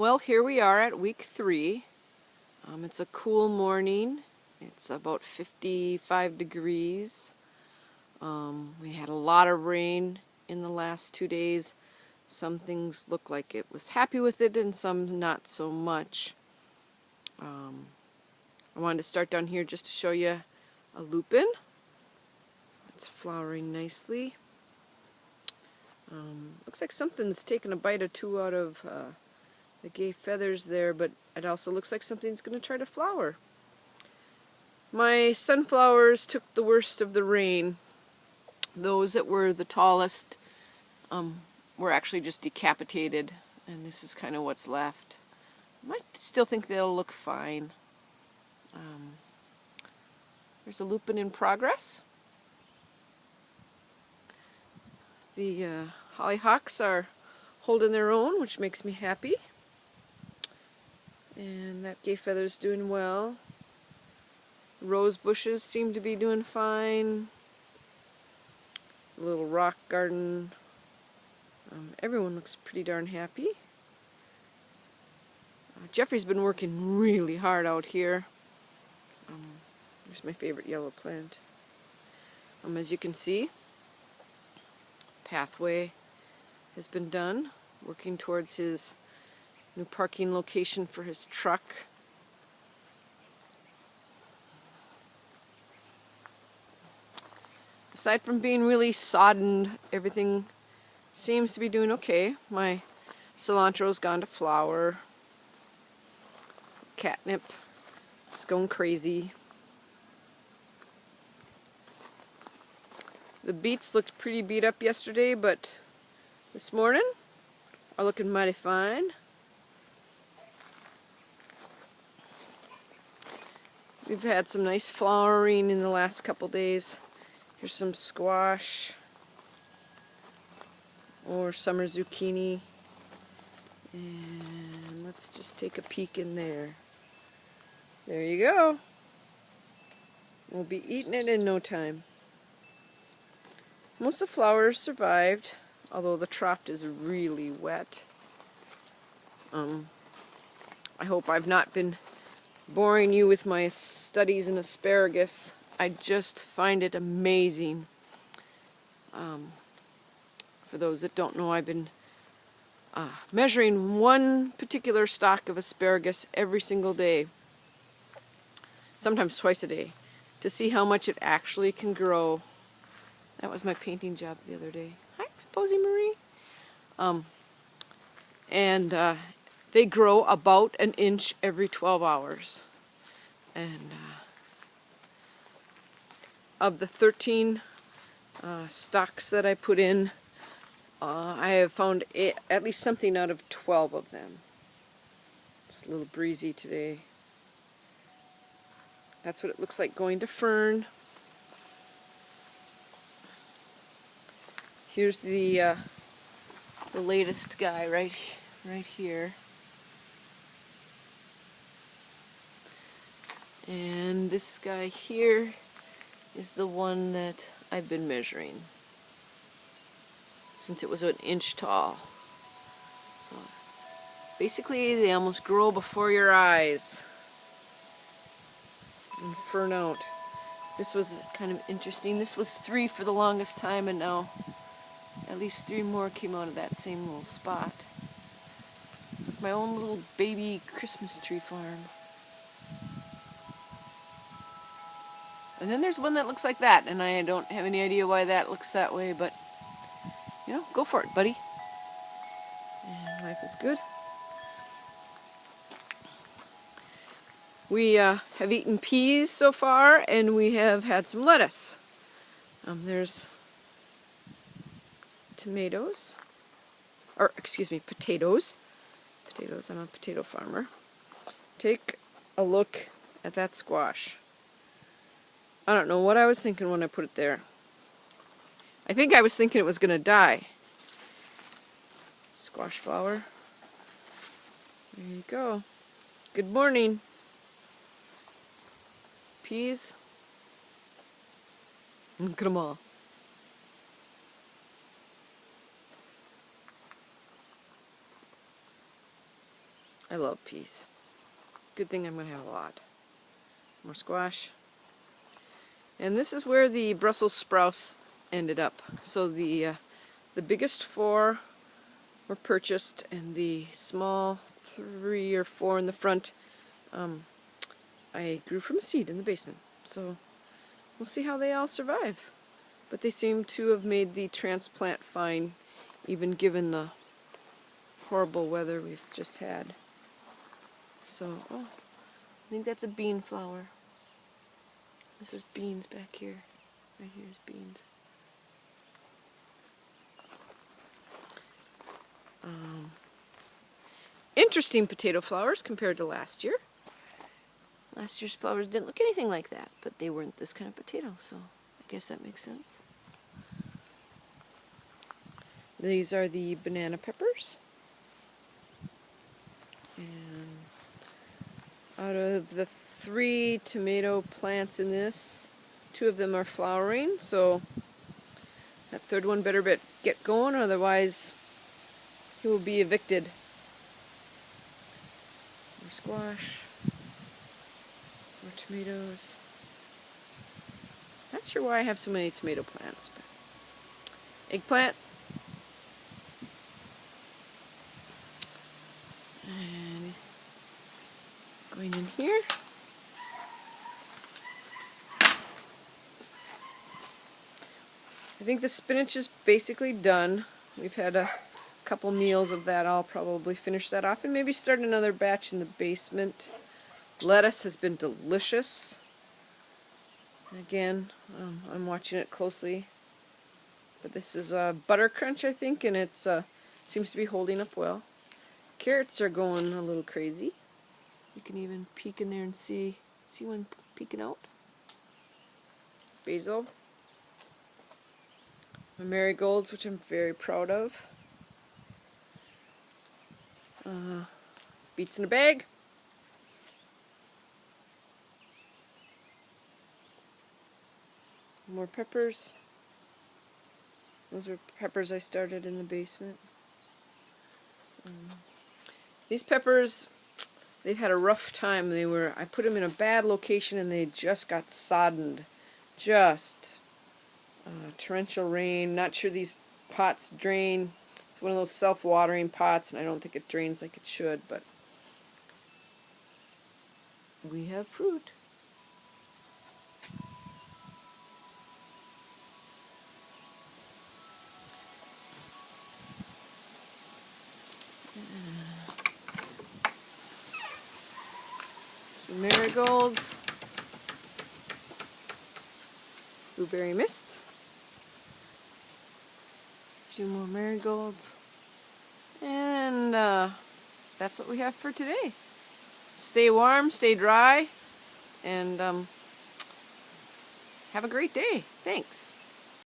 Well, here we are at week 3. It's a cool morning. It's about 55 degrees. We had a lot of rain in the last 2 days. Some things look like it was happy with it and some not so much. I wanted to start down here just to show you a lupin. It's flowering nicely. Looks like something's taken a bite or two out of the gay feathers there, but it also looks like something's going to try to flower. My sunflowers took the worst of the rain. Those that were the tallest were actually just decapitated, and this is kind of what's left. I still think they'll look fine. There's a lupin in progress. The hollyhocks are holding their own, which makes me happy. And that gay feather's doing well. Rose bushes seem to be doing fine. The little rock garden. Everyone looks pretty darn happy. Jeffrey's been working really hard out here. There's my favorite yellow plant. As you can see, pathway has been done, working towards his new parking location for his truck. Aside from being really sodden, everything seems to be doing okay. My cilantro's gone to flower. Catnip is going crazy. The beets looked pretty beat up yesterday, but this morning are looking mighty fine. We've had some nice flowering in the last couple days. Here's some squash or summer zucchini. And let's just take a peek in there. There you go. We'll be eating it in no time. Most of the flowers survived, although the trough is really wet. I hope I've not been boring you with my studies in asparagus. I just find it amazing. For those that don't know, I've been measuring one particular stalk of asparagus every single day, sometimes twice a day, to see how much it actually can grow. That was my painting job the other day. Hi, Posy Marie. They grow about an inch every 12 hours. And of the 13 stalks that I put in, I have found at least something out of 12 of them. It's a little breezy today. That's what it looks like going to fern. Here's the latest guy right here. And this guy here is the one that I've been measuring since it was an inch tall. So basically they almost grow before your eyes and fern out. This was kind of interesting. This was 3 for the longest time, and now at least 3 more came out of that same little spot. My own little baby Christmas tree farm. And then there's one that looks like that, and I don't have any idea why that looks that way, but you know, go for it, buddy. And life is good. We have eaten peas so far, and we have had some lettuce. There's tomatoes, or excuse me, potatoes. Potatoes, I'm a potato farmer. Take a look at that squash. I don't know what I was thinking when I put it there. I think I was thinking it was going to die. Squash flower. There you go. Good morning. Peas. Look at them all. I love peas. Good thing I'm going to have a lot. More squash. And this is where the Brussels sprouts ended up. So the biggest 4 were purchased, and the small 3 or 4 in the front I grew from a seed in the basement. So we'll see how they all survive. But they seem to have made the transplant fine, even given the horrible weather we've just had. So, oh, I think that's a bean flower. This is beans back here. Right here is beans. Interesting potato flowers compared to last year. Last year's flowers didn't look anything like that, but they weren't this kind of potato, so I guess that makes sense. These are the banana peppers. And out of the 3 tomato plants in this, 2 of them are flowering, so that 3rd one better get going, otherwise he will be evicted. More squash. More tomatoes. Not sure why I have so many tomato plants, but eggplant. And going in here. I think the spinach is basically done. We've had a couple meals of that. I'll probably finish that off and maybe start another batch in the basement. Lettuce has been delicious. Again, I'm watching it closely. But this is a butter crunch, I think, and it seems to be holding up well. Carrots are going a little crazy. You can even peek in there and see one peeking out. Basil. My marigolds, which I'm very proud of. Beets in a bag. More peppers. Those are peppers I started in the basement. These peppers, they've had a rough time. I put them in a bad location and they just got soddened. Just torrential rain. Not sure these pots drain. It's one of those self-watering pots, and I don't think it drains like it should, but we have fruit. Some marigolds. Blueberry mist. A few more marigolds. And that's what we have for today. Stay warm, stay dry, and have a great day. Thanks.